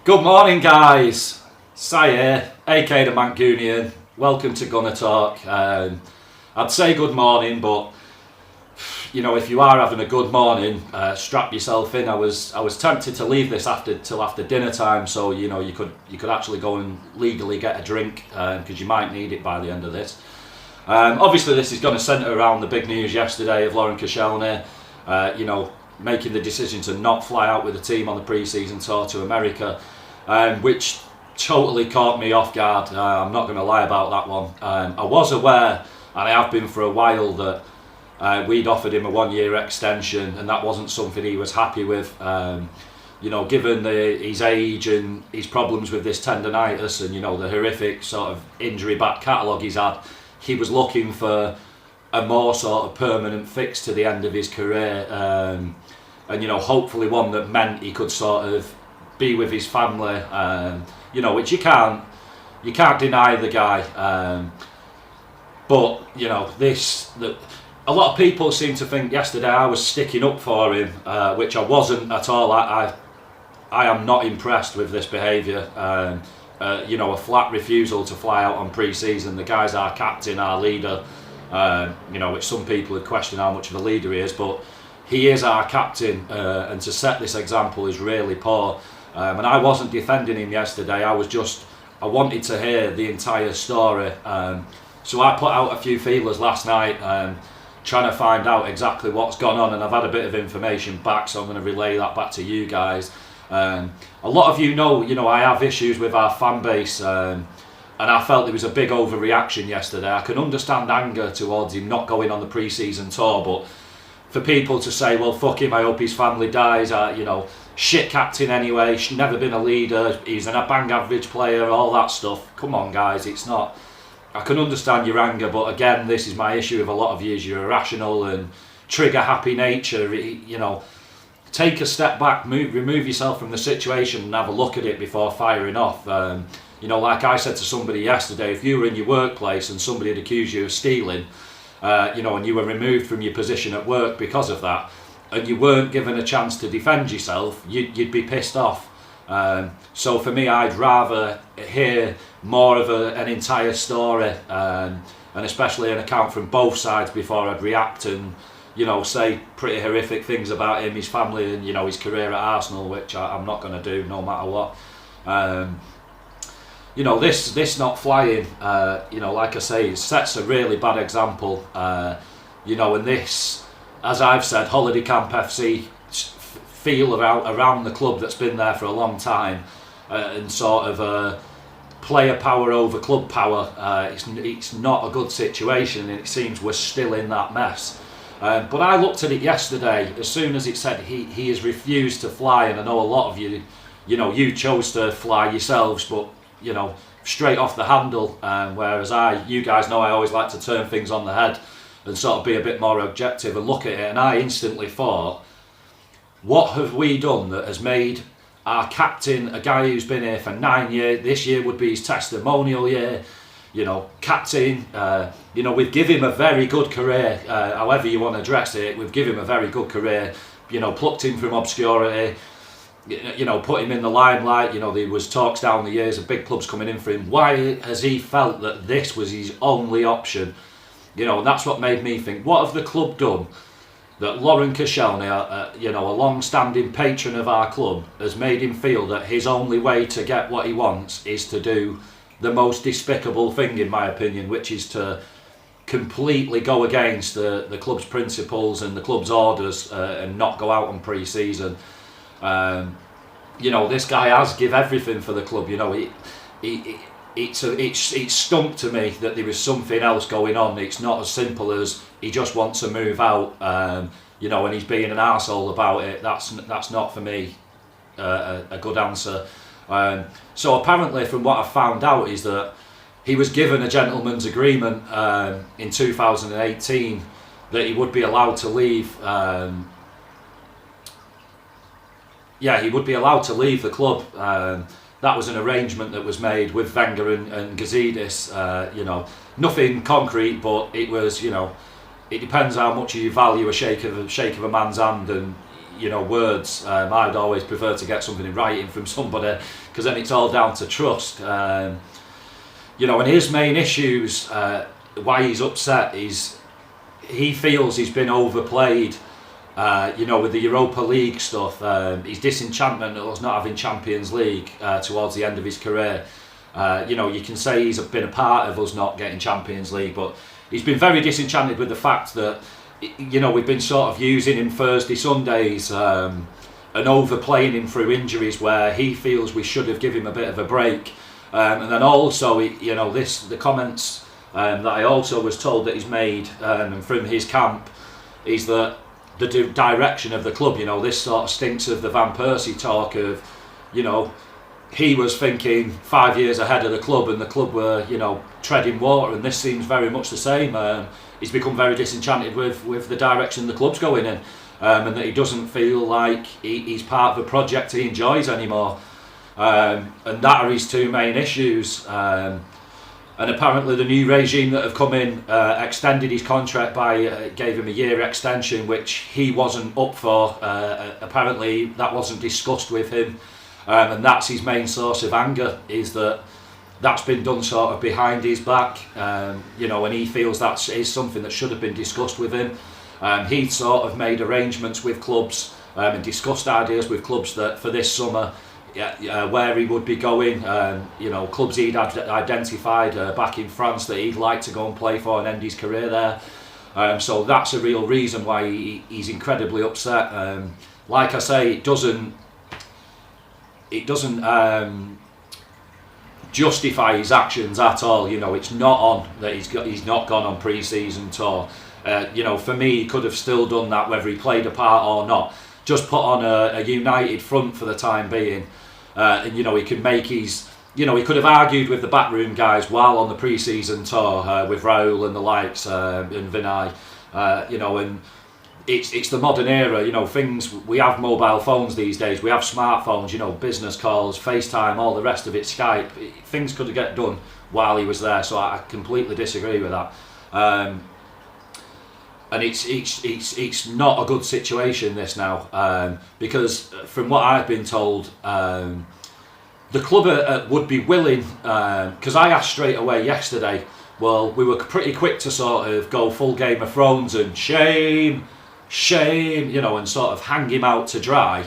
Good morning, guys. Si here, aka the Mancunian. Welcome to Gunner Talk. I'd say good morning, but you know, if you are having a good morning, strap yourself in. I was tempted to leave this till after dinner time, so you know you could actually go and legally get a drink because you might need it by the end of this. Obviously, this is going to centre around the big news yesterday of Laurent Koscielny, making the decision to not fly out with the team on the pre-season tour to America, which totally caught me off guard. I'm not going to lie about that one. I was aware, and I have been for a while, that we'd offered him a 1-year extension, and that wasn't something he was happy with. Given his age and his problems with this tendonitis and the horrific sort of injury back catalogue he's had, he was looking for a more sort of permanent fix to the end of his career, and hopefully one that meant he could sort of be with his family, which you can't deny the guy. But a lot of people seem to think yesterday I was sticking up for him, which I wasn't at all. I am not impressed with this behaviour. A flat refusal to fly out on pre-season. The guy's our captain, our leader. Which some people would question how much of a leader he is, but he is our captain, and to set this example is really poor. And I wasn't defending him yesterday. I wanted to hear the entire story. So I put out a few feelers last night, trying to find out exactly what's gone on, and I've had a bit of information back, so I'm going to relay that back to you guys. A lot of you know I have issues with our fan base, and I felt there was a big overreaction yesterday. I can understand anger towards him not going on the pre-season tour, but for people to say, well, fuck him, I hope his family dies, shit captain anyway, she's never been a leader, he's a bang average player, all that stuff. Come on, guys, it's not. I can understand your anger, but again, this is my issue with a lot of you, is your irrational and trigger happy nature. Take a step back, remove yourself from the situation and have a look at it before firing off. Like I said to somebody yesterday, if you were in your workplace and somebody had accused you of stealing, and you were removed from your position at work because of that, and you weren't given a chance to defend yourself, you'd be pissed off. So for me, I'd rather hear more of an entire story, and especially an account from both sides before I'd react and say pretty horrific things about him, his family, and his career at Arsenal, which I'm not going to do no matter what. This not flying, like I say, sets a really bad example. And this, as I've said, Holiday Camp FC feel around the club that's been there for a long time, and sort of player power over club power. It's not a good situation, and it seems we're still in that mess. But I looked at it yesterday, as soon as it said he has refused to fly, and I know a lot of you, you chose to fly yourselves, but straight off the handle, whereas you guys know I always like to turn things on the head and sort of be a bit more objective and look at it, and I instantly thought, what have we done that has made our captain, a guy who's been here for 9 years, this year would be his testimonial year, captain, we've given him a very good career, however you want to address it, we've given him a very good career, plucked him from obscurity, put him in the limelight. There was talks down the years of big clubs coming in for him. Why has he felt that this was his only option? And that's what made me think, what have the club done that Laurent Koscielny, a long-standing patron of our club, has made him feel that his only way to get what he wants is to do the most despicable thing, in my opinion, which is to completely go against the club's principles and the club's orders, and not go out on pre-season. This guy has give everything for the club. It's stunk to me that there is something else going on. It's not as simple as he just wants to move out, and he's being an arsehole about it. That's not for me a good answer. So apparently, from what I've found out, is that he was given a gentleman's agreement in 2018 that he would be allowed to leave. He would be allowed to leave the club. That was an arrangement that was made with Wenger and Gazidis. Nothing concrete, but it was. It depends how much you value a shake of a man's hand, and words. I'd always prefer to get something in writing from somebody, because then it's all down to trust. And his main issues, why he's upset, is he feels he's been overplayed. With the Europa League stuff, his disenchantment at us not having Champions League towards the end of his career. You can say he's been a part of us not getting Champions League, but he's been very disenchanted with the fact that we've been sort of using him Thursday, Sundays, and overplaying him through injuries where he feels we should have given him a bit of a break. And then also, the comments that I also was told that he's made from his camp is that the direction of the club, this sort of stinks of the Van Persie talk of, he was thinking 5 years ahead of the club and the club were, treading water, and this seems very much the same. He's become very disenchanted with the direction the club's going in, and that he doesn't feel like he's part of a project he enjoys anymore. And that are his two main issues. And apparently the new regime that have come in extended his contract by, gave him a year extension, which he wasn't up for. Apparently that wasn't discussed with him. And that's his main source of anger, is that's been done sort of behind his back. And he feels that is something that should have been discussed with him. He'd sort of made arrangements with clubs and discussed ideas with clubs that for this summer, where he would be going, clubs he'd identified back in France that he'd like to go and play for and end his career there. So that's a real reason why he's incredibly upset. Like I say, it doesn't justify his actions at all. It's not on that he's not gone on pre-season tour. For me, he could have still done that whether he played a part or not. Just put on a united front for the time being. And he could make his, he could have argued with the backroom guys while on the pre-season tour with Raul and the likes and Vinay, and it's the modern era. Things, we have mobile phones these days, we have smartphones, business calls, FaceTime, all the rest of it, Skype. Things could get done while he was there, so I completely disagree with that. And it's not a good situation, this now, because from what I've been told, the club would be willing, because I asked straight away yesterday, well, we were pretty quick to sort of go full Game of Thrones and shame, and sort of hang him out to dry.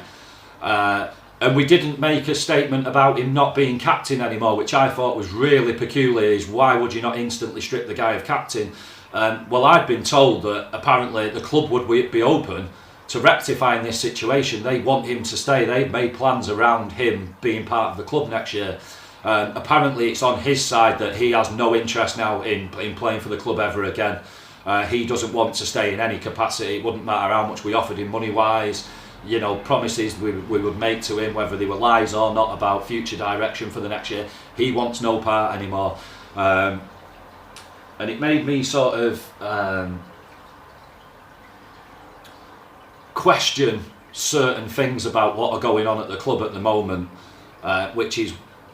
And we didn't make a statement about him not being captain anymore, which I thought was really peculiar, is why would you not instantly strip the guy of captain? Well, I've been told that apparently the club would be open to rectifying this situation. They want him to stay. They've made plans around him being part of the club next year. Apparently it's on his side that he has no interest now in playing for the club ever again. He doesn't want to stay in any capacity. It wouldn't matter how much we offered him money-wise, promises we would make to him, whether they were lies or not, about future direction for the next year. He wants no part anymore. And it made me sort of question certain things about what are going on at the club at the moment, which is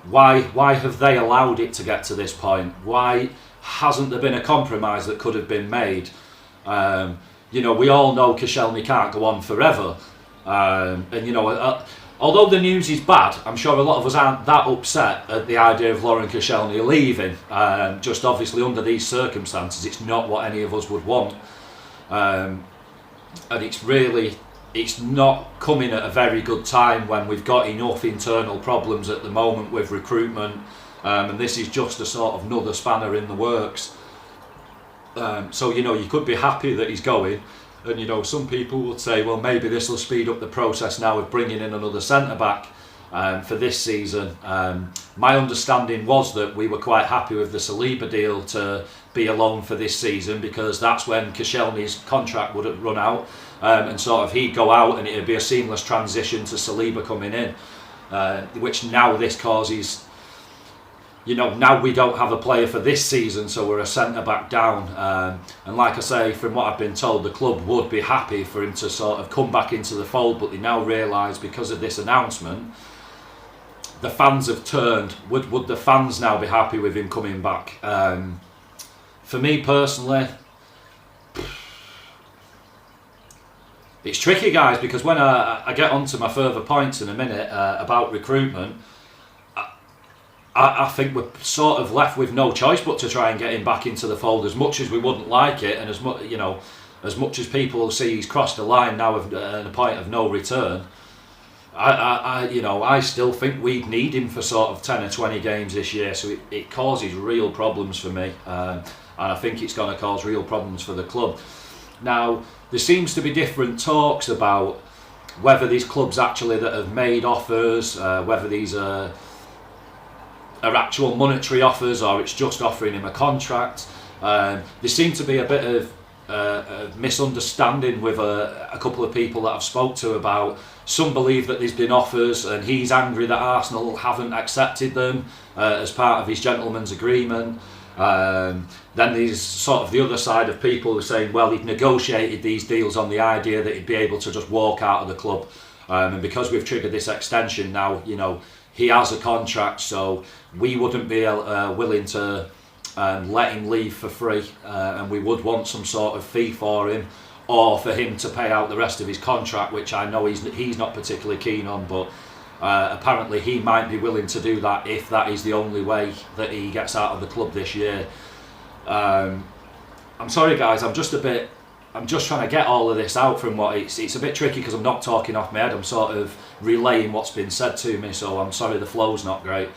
why have they allowed it to get to this point? Why hasn't there been a compromise that could have been made? We all know Koscielny can't go on forever, although the news is bad, I'm sure a lot of us aren't that upset at the idea of Laurent Koscielny leaving. Just obviously under these circumstances, it's not what any of us would want. And it's not coming at a very good time when we've got enough internal problems at the moment with recruitment. And this is just a sort of another spanner in the works. So, you could be happy that he's going. And some people would say, well, maybe this will speed up the process now of bringing in another centre-back for this season. My understanding was that we were quite happy with the Saliba deal to be alone for this season, because that's when Koscielny's contract would have run out, and sort of he'd go out and it'd be a seamless transition to Saliba coming in, which now this causes... now we don't have a player for this season, so we're a centre-back down. And like I say, from what I've been told, the club would be happy for him to sort of come back into the fold, but they now realise, because of this announcement, the fans have turned. Would the fans now be happy with him coming back? For me personally, it's tricky, guys, because when I get onto my further points in a minute about recruitment, I think we're sort of left with no choice but to try and get him back into the fold, as much as we wouldn't like it, and as much, you know, as much as people see he's crossed the line now at a point of no return. I still think we'd need him for sort of 10 or 20 games this year, so it causes real problems for me, and I think it's going to cause real problems for the club. Now, there seems to be different talks about whether these clubs actually that have made offers, whether these are actual monetary offers or it's just offering him a contract. There seemed to be a bit of a misunderstanding with a couple of people that I've spoke to about. Some believe that there's been offers and he's angry that Arsenal haven't accepted them as part of his gentleman's agreement. Then there's sort of the other side of people who are saying, well, he'd negotiated these deals on the idea that he'd be able to just walk out of the club, and because we've triggered this extension now, you know, he has a contract, so we wouldn't be willing to let him leave for free, and we would want some sort of fee for him, or for him to pay out the rest of his contract, which I know he's not particularly keen on, but apparently he might be willing to do that if that is the only way that he gets out of the club this year. I'm sorry, guys, I'm just trying to get all of this out from what it's a bit tricky because I'm not talking off my head. I'm sort of relaying what's been said to me, so I'm sorry the flow's not great.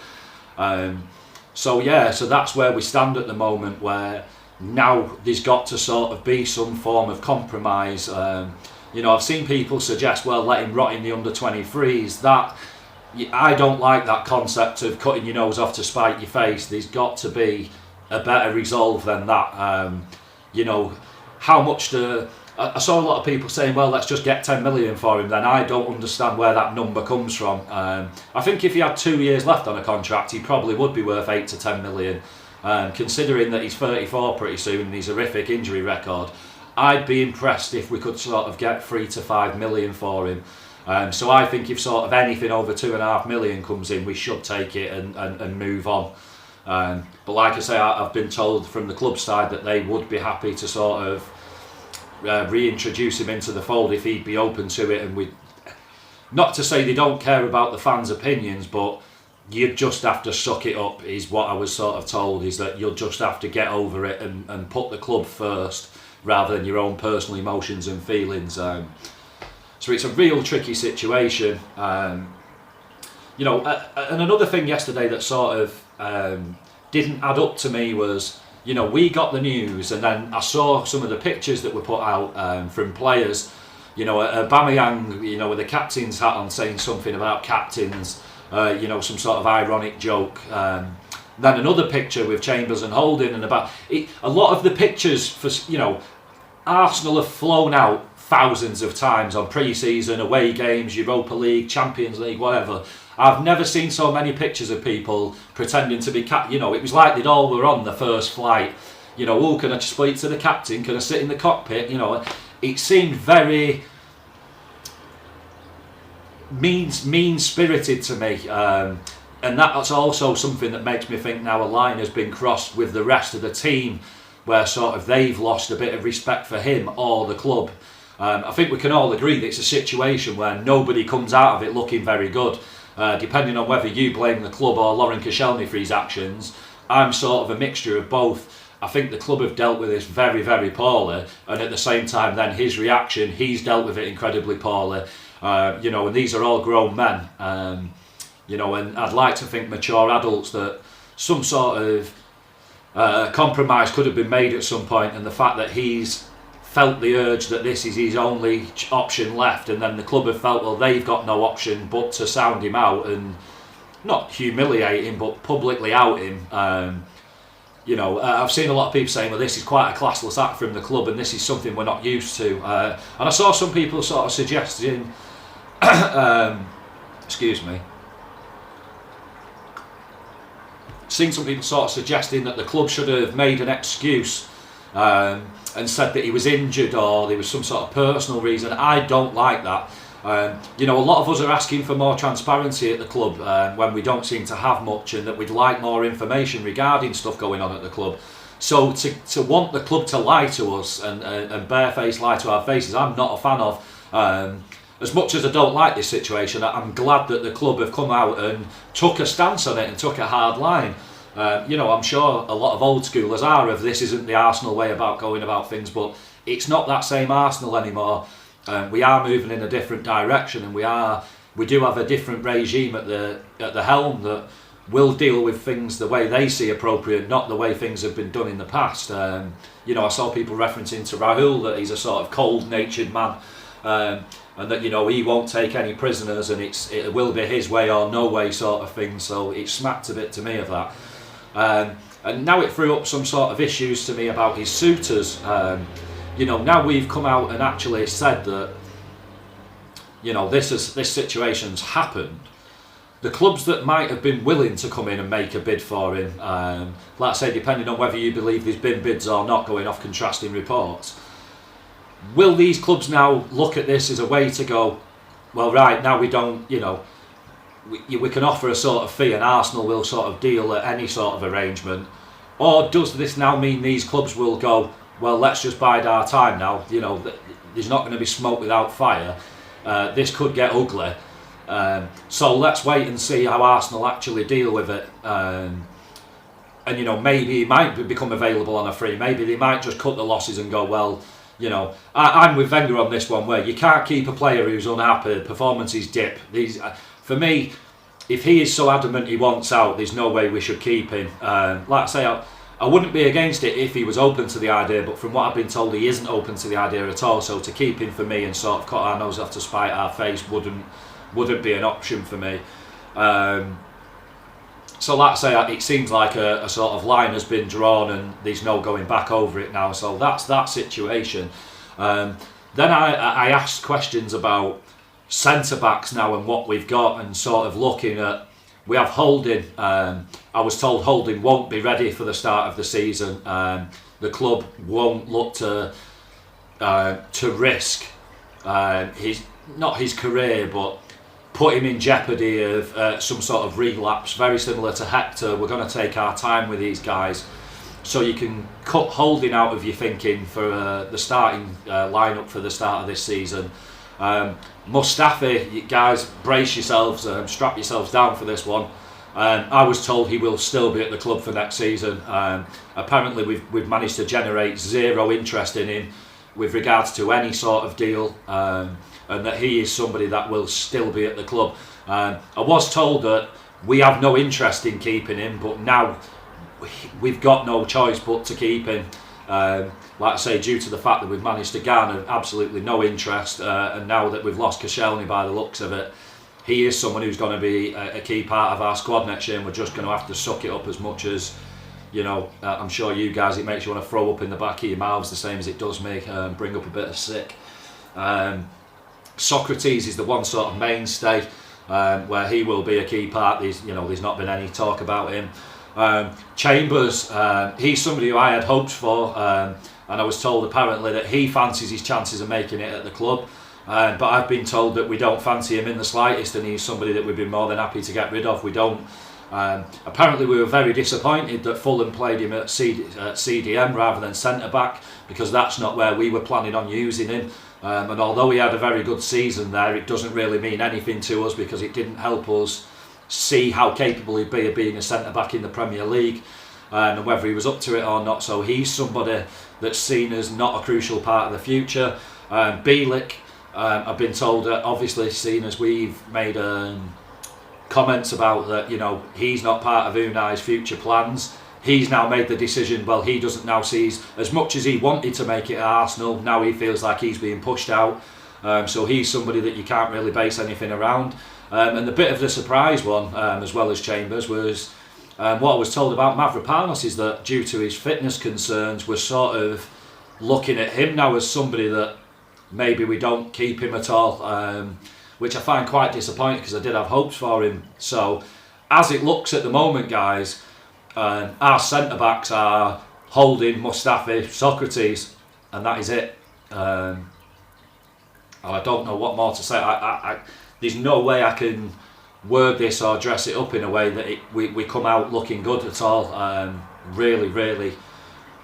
So that's where we stand at the moment, where now there's got to sort of be some form of compromise. I've seen people suggest, well, let him rot in the under-23s. That, I don't like that concept of cutting your nose off to spite your face. There's got to be a better resolve than that. How much I saw a lot of people saying, well, let's just get 10 million for him. Then I don't understand where that number comes from. I think if he had 2 years left on a contract, he probably would be worth 8 to 10 million. Considering that he's 34 pretty soon and he's a horrific injury record, I'd be impressed if we could sort of get 3 to 5 million for him. So I think if sort of anything over 2.5 million comes in, we should take it and move on. But like I say, I've been told from the club side that they would be happy to sort of reintroduce him into the fold if he'd be open to it. And we, not to say they don't care about the fans' opinions, but you just have to suck it up, is what I was sort of told, is that you'll just have to get over it and put the club first rather than your own personal emotions and feelings. So it's a real tricky situation. And another thing yesterday that sort of didn't add up to me was, we got the news and then I saw some of the pictures that were put out from players, Aubameyang, with the captain's hat on, saying something about captains, some sort of ironic joke. Then another picture with Chambers and Holding, and about it, a lot of the pictures for, Arsenal have flown out thousands of times on pre-season, away games, Europa League, Champions League, whatever. I've never seen so many pictures of people pretending to be it was like they'd all were on the first flight. Can I speak to the captain? Can I sit in the cockpit? It seemed very mean-spirited to me. And that's also something that makes me think now a line has been crossed with the rest of the team, where sort of they've lost a bit of respect for him or the club. I think we can all agree that it's a situation where nobody comes out of it looking very good. Depending on whether you blame the club or Lauren Koscielny for his actions, I'm sort of a mixture of both. I think the club have dealt with this very, very poorly, and at the same time then his reaction, he's dealt with it incredibly poorly. And these are all grown men, and I'd like to think mature adults, that some sort of compromise could have been made at some point, and the fact that he's felt the urge that this is his only option left, and then the club have felt, well, they've got no option but to sound him out and not humiliate him but publicly out him. I've seen a lot of people saying, well, this is quite a classless act from the club and this is something we're not used to, and I saw some people sort of suggesting seen some people sort of suggesting that the club should have made an excuse and said that he was injured or there was some sort of personal reason. I don't like that. A lot of us are asking for more transparency at the club when we don't seem to have much, and that we'd like more information regarding stuff going on at the club. So to want the club to lie to us and barefaced lie to our faces, I'm not a fan of. As much as I don't like this situation, I'm glad that the club have come out and took a stance on it and took a hard line. I'm sure a lot of old schoolers are of this isn't the Arsenal way about going about things, but it's not that same Arsenal anymore. We are moving in a different direction, and we do have a different regime at the helm that will deal with things the way they see appropriate, not the way things have been done in the past. I saw people referencing to Rahul that he's a sort of cold-natured man, and that he won't take any prisoners, and it will be his way or no way sort of thing. So it smacked a bit to me of that. And now it threw up some sort of issues to me about his suitors. Now we've come out and actually said that this situation's happened. The clubs that might have been willing to come in and make a bid for him, like I say, depending on whether you believe there's been bids or not, going off contrasting reports, will these clubs now look at this as a way to go, well, right, now we don't, we can offer a sort of fee and Arsenal will sort of deal at any sort of arrangement? Or does this now mean these clubs will go, well, let's just bide our time now, there's not going to be smoke without fire, this could get ugly, so let's wait and see how Arsenal actually deal with it, and maybe he might become available on a free, maybe they might just cut the losses and go, well, I'm with Wenger on this one, where you can't keep a player who's unhappy, performances dip. For me, if he is so adamant he wants out, there's no way we should keep him. Like I say, I wouldn't be against it if he was open to the idea, but from what I've been told, he isn't open to the idea at all. So to keep him for me and sort of cut our nose off to spite our face wouldn't be an option for me. So like I say, it seems like a sort of line has been drawn and there's no going back over it now. So that's that situation. Then I asked questions about centre-backs now and what we've got, and sort of looking at, we have Holding. I was told Holding won't be ready for the start of the season. The club won't look to risk his career, but put him in jeopardy of some sort of relapse, very similar to Hector. We're going to take our time with these guys, so you can cut Holding out of your thinking for the starting lineup for the start of this season. Mustafi, you guys, brace yourselves, strap yourselves down for this one. I was told he will still be at the club for next season. Apparently we've managed to generate zero interest in him with regards to any sort of deal, and that he is somebody that will still be at the club. I was told that we have no interest in keeping him, but now we've got no choice but to keep him. Like I say, due to the fact that we've managed to garner absolutely no interest, and now that we've lost Koscielny by the looks of it, he is someone who's going to be a key part of our squad next year, and we're just going to have to suck it up as much as, I'm sure you guys, it makes you want to throw up in the back of your mouths the same as it does me, bring up a bit of sick. Socrates is the one sort of mainstay, where he will be a key part. There's not been any talk about him. Chambers, he's somebody who I had hopes for, and I was told apparently that he fancies his chances of making it at the club, but I've been told that we don't fancy him in the slightest, and he's somebody that we'd be more than happy to get rid of. We don't. Apparently we were very disappointed that Fulham played him at CDM rather than centre-back, because that's not where we were planning on using him, and although he had a very good season there, it doesn't really mean anything to us because it didn't help us see how capable he'd be of being a centre-back in the Premier League, and whether he was up to it or not. So he's somebody that's seen as not a crucial part of the future. Bielik, I've been told that, obviously, seen as we've made comments about that, he's not part of Unai's future plans. He's now made the decision, well, he doesn't now see, as much as he wanted to make it at Arsenal, now he feels like he's being pushed out. So he's somebody that you can't really base anything around. And the bit of the surprise one, as well as Chambers, was what I was told about Mavropanos is that due to his fitness concerns, we're sort of looking at him now as somebody that maybe we don't keep him at all, which I find quite disappointing because I did have hopes for him. So as it looks at the moment, guys, our centre-backs are Holding, Mustafi, Socrates, and that is it. And I don't know what more to say. There's no way I can word this or dress it up in a way that we come out looking good at all. Really, really,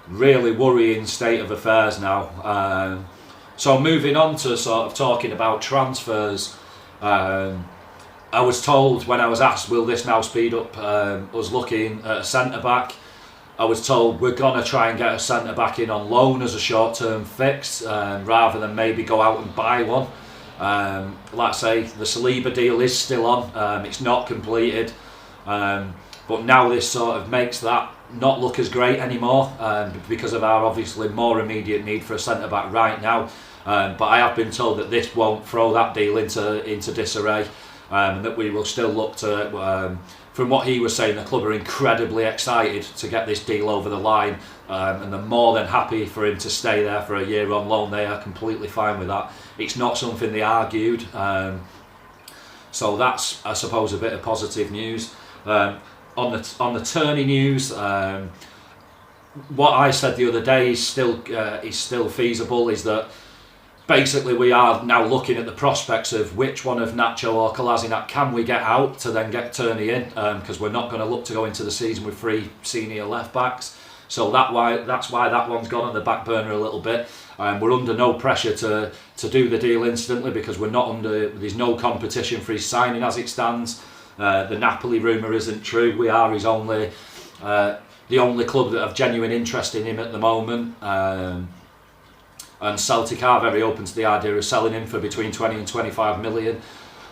really worrying state of affairs now. So moving on to sort of talking about transfers, I was told when I was asked, will this now speed up us looking at a centre-back, I was told we're going to try and get a centre-back in on loan as a short-term fix, rather than maybe go out and buy one. Like I say, the Saliba deal is still on, it's not completed, but now this sort of makes that not look as great anymore, because of our obviously more immediate need for a centre-back right now. But I have been told that this won't throw that deal into disarray, and that we will still look to, from what he was saying, the club are incredibly excited to get this deal over the line, and they're more than happy for him to stay there for a year on loan. They are completely fine with that. It's not something they argued, so that's, I suppose, a bit of positive news. On the Turney news, what I said the other day is still feasible, is that basically we are now looking at the prospects of which one of Nacho or Kolasinac can we get out to then get Turney in, because we're not going to look to go into the season with 3 senior left backs. So that's why that one's gone on the back burner a little bit. We're under no pressure to do the deal instantly, because there's no competition for his signing as it stands. The Napoli rumour isn't true. We are the only club that have genuine interest in him at the moment. And Celtic are very open to the idea of selling him for between 20 and 25 million.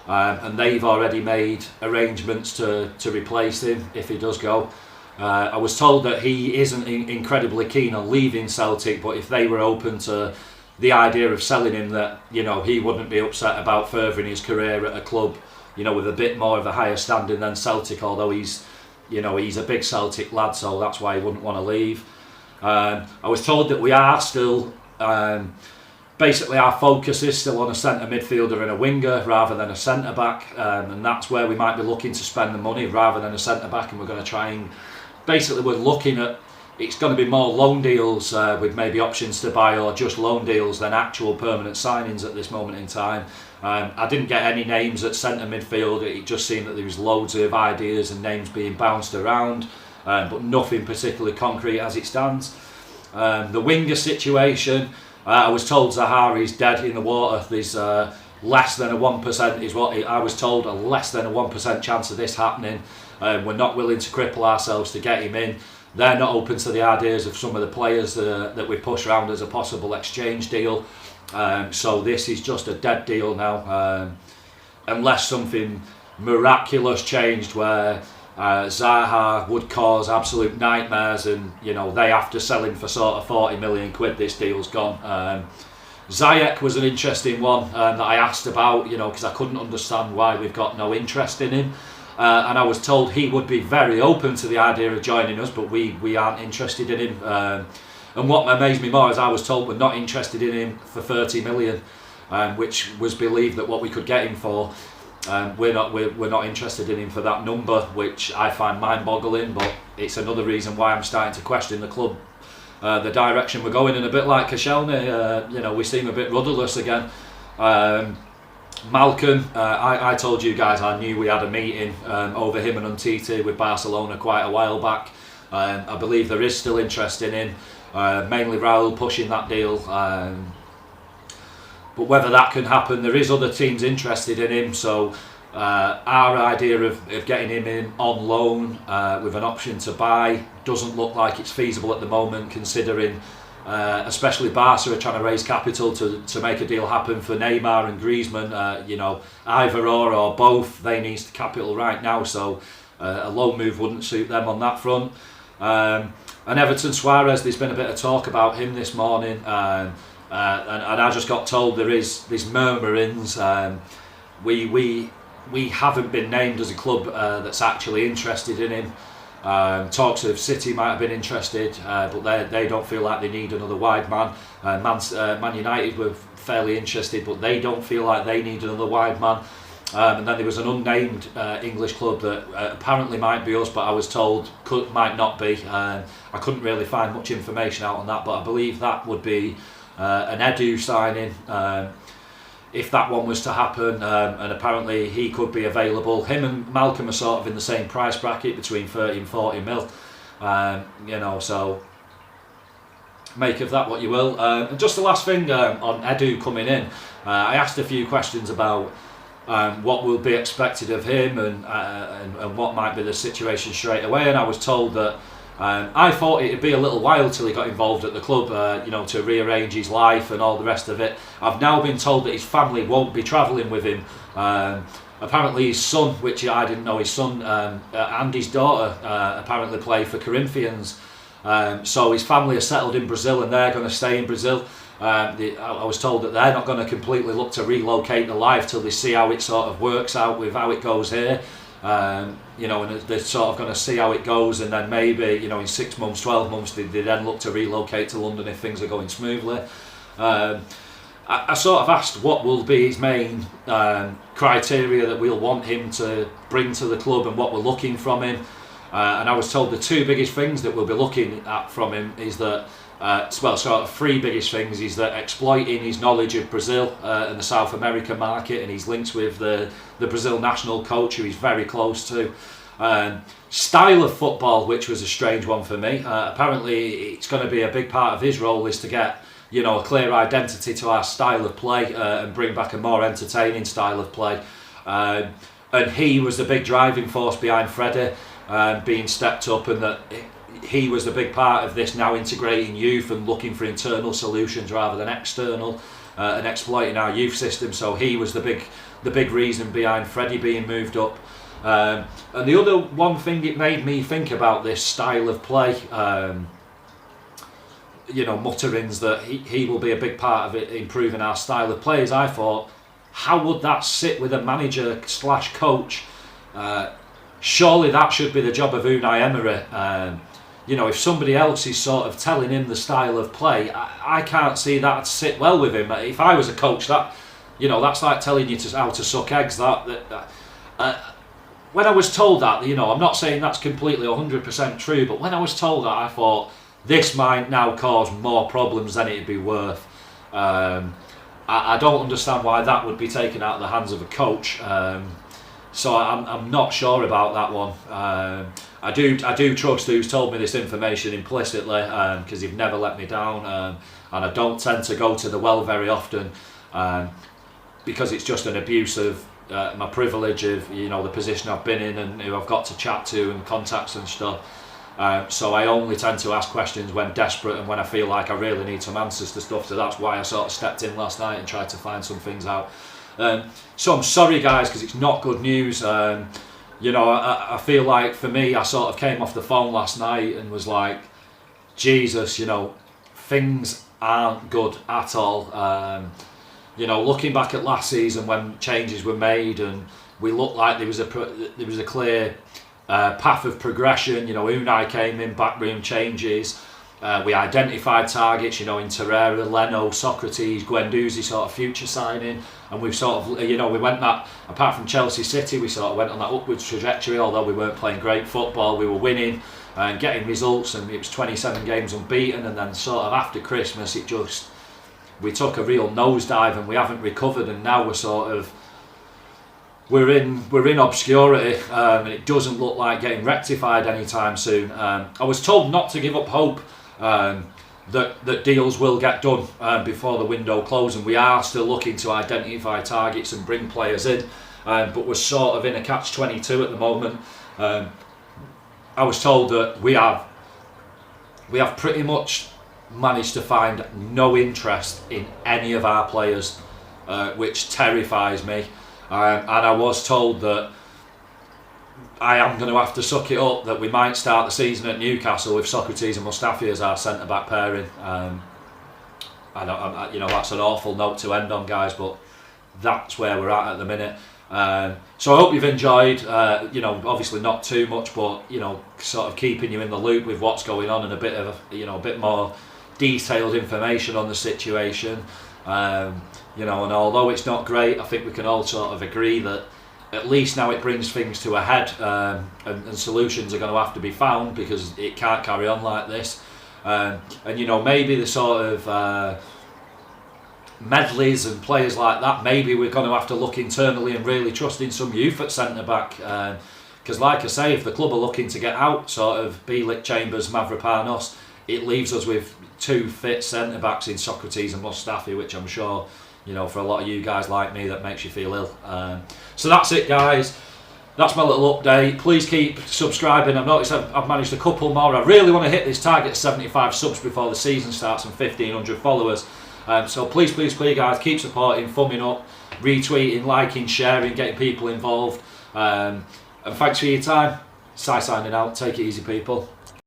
And they've already made arrangements to replace him if he does go. I was told that he isn't incredibly keen on leaving Celtic, but if they were open to the idea of selling him, that he wouldn't be upset about furthering his career at a club with a bit more of a higher standing than Celtic, although he's a big Celtic lad, so that's why he wouldn't want to leave. I was told that we are still, basically our focus is still on a centre midfielder and a winger rather than a centre back, and that's where we might be looking to spend the money rather than a centre back, and we're going to try and, basically we're looking at, it's going to be more loan deals with maybe options to buy, or just loan deals, than actual permanent signings at this moment in time. I didn't get any names at centre midfield. It just seemed that there was loads of ideas and names being bounced around, but nothing particularly concrete as it stands. The winger situation, I was told Zahari's dead in the water. There's less than a 1% is what I was told, a less than a 1% chance of this happening. We're not willing to cripple ourselves to get him in. They're not open to the ideas of some of the players that we push around as a possible exchange deal. So this is just a dead deal now, unless something miraculous changed where Zaha would cause absolute nightmares and they have to sell him for sort of 40 million quid. This deal's gone. Ziyech was an interesting one that I asked about, because I couldn't understand why we've got no interest in him. And I was told he would be very open to the idea of joining us, but we aren't interested in him. And what amazed me more is I was told we're not interested in him for 30 million, which was believed that what we could get him for. We're not interested in him for that number, which I find mind-boggling. But it's another reason why I'm starting to question the club, the direction we're going in. A bit like Koscielny, we seem a bit rudderless again. Malcolm, I told you guys I knew we had a meeting over him and Umtiti with Barcelona quite a while back. I believe there is still interest in him, mainly Raul pushing that deal. But whether that can happen, there is other teams interested in him. So our idea of getting him in on loan with an option to buy doesn't look like it's feasible at the moment, considering especially Barca are trying to raise capital to make a deal happen for Neymar and Griezmann. Either or both, they need capital right now, so a loan move wouldn't suit them on that front. And Everton Suarez, there's been a bit of talk about him this morning, and I just got told there's murmurings. We haven't been named as a club that's actually interested in him. Talks of City might have been interested, but they don't feel like they need another wide man. Man United were fairly interested, but they don't feel like they need another wide man. And then there was an unnamed English club that apparently might be us, but I was told might not be. I couldn't really find much information out on that, but I believe that would be an Edu signing. If that one was to happen, and apparently he could be available. Him and Malcolm are sort of in the same price bracket, between 30 and 40 mil. So make of that what you will. And just the last thing on Edu coming in, I asked a few questions about what will be expected of him and what might be the situation straight away, and I was told that I thought it'd be a little while till he got involved at the club, to rearrange his life and all the rest of it. I've now been told that his family won't be travelling with him. Apparently his son, which I didn't know, his son and his daughter apparently play for Corinthians. So his family are settled in Brazil and they're going to stay in Brazil. I was told that they're not going to completely look to relocate the life till they see how it sort of works out with how it goes here. And they're sort of going to see how it goes, and then maybe in 6 months, 12 months they then look to relocate to London if things are going smoothly. I sort of asked what will be his main criteria that we'll want him to bring to the club and what we're looking from him, and I was told the two biggest things that we'll be looking at from him is that sort of three biggest things is that exploiting his knowledge of Brazil and the South American market and his links with the Brazil national coach who he's very close to. Style of football, which was a strange one for me. Apparently it's going to be a big part of his role is to get a clear identity to our style of play and bring back a more entertaining style of play. And he was the big driving force behind Freddie being stepped up, and that he was a big part of this now integrating youth and looking for internal solutions rather than external and exploiting our youth system. So he was the big reason behind Freddie being moved up. And the other one thing it made me think about this style of play, mutterings that he will be a big part of it improving our style of play, is I thought, how would that sit with a manager / coach? Surely that should be the job of Unai Emery. If somebody else is sort of telling him the style of play, I can't see that sit well with him. If I was a coach, that's like telling you how to suck eggs. When I was told that, I'm not saying that's completely 100% true, but when I was told that, I thought this might now cause more problems than it'd be worth. I don't understand why that would be taken out of the hands of a coach. So I'm not sure about that one. I do trust who's told me this information implicitly, because he've never let me down, and I don't tend to go to the well very often, because it's just an abuse of my privilege of the position I've been in and who I've got to chat to and contacts and stuff. So I only tend to ask questions when desperate and when I feel like I really need some answers to stuff. So that's why I sort of stepped in last night and tried to find some things out. So I'm sorry guys, because it's not good news. I feel like for me, I sort of came off the phone last night and was like, Jesus, things aren't good at all. Looking back at last season when changes were made and we looked like there was a clear path of progression. Unai came in, backroom changes. We identified targets, in Torreira, Leno, Socrates, Guendouzi sort of future signing, and we've sort of, we went that, apart from Chelsea City, we sort of went on that upwards trajectory. Although we weren't playing great football, we were winning and getting results, and it was 27 games unbeaten, and then sort of after Christmas we took a real nosedive and we haven't recovered, and now we're in obscurity, and it doesn't look like getting rectified anytime soon. I was told not to give up hope, that deals will get done before the window closes, and we are still looking to identify targets and bring players in, but we're sort of in a catch-22 at the moment. I was told that we have pretty much managed to find no interest in any of our players, which terrifies me. And I was told that I am going to have to suck it up, that we might start the season at Newcastle with Socrates and Mustafis as our centre-back pairing. That's an awful note to end on, guys, but that's where we're at the minute. So I hope you've enjoyed, obviously not too much, but, sort of keeping you in the loop with what's going on and a bit more detailed information on the situation. And although it's not great, I think we can all sort of agree that at least now it brings things to a head, and solutions are going to have to be found, because it can't carry on like this. Maybe the sort of medleys and players like that, maybe we're going to have to look internally and really trust in some youth at centre-back. Because like I say, if the club are looking to get out, sort of Bielik, Chambers, Mavropanos, it leaves us with 2 fit centre backs in Socrates and Mustafi, which I'm sure, you know, for a lot of you guys like me, that makes you feel ill. So that's it, guys. That's my little update. Please keep subscribing. I've noticed I've managed a couple more. I really want to hit this target of 75 subs before the season starts and 1,500 followers. So please, guys, keep supporting, thumbing up, retweeting, liking, sharing, getting people involved. And thanks for your time. Si signing out. Take it easy, people.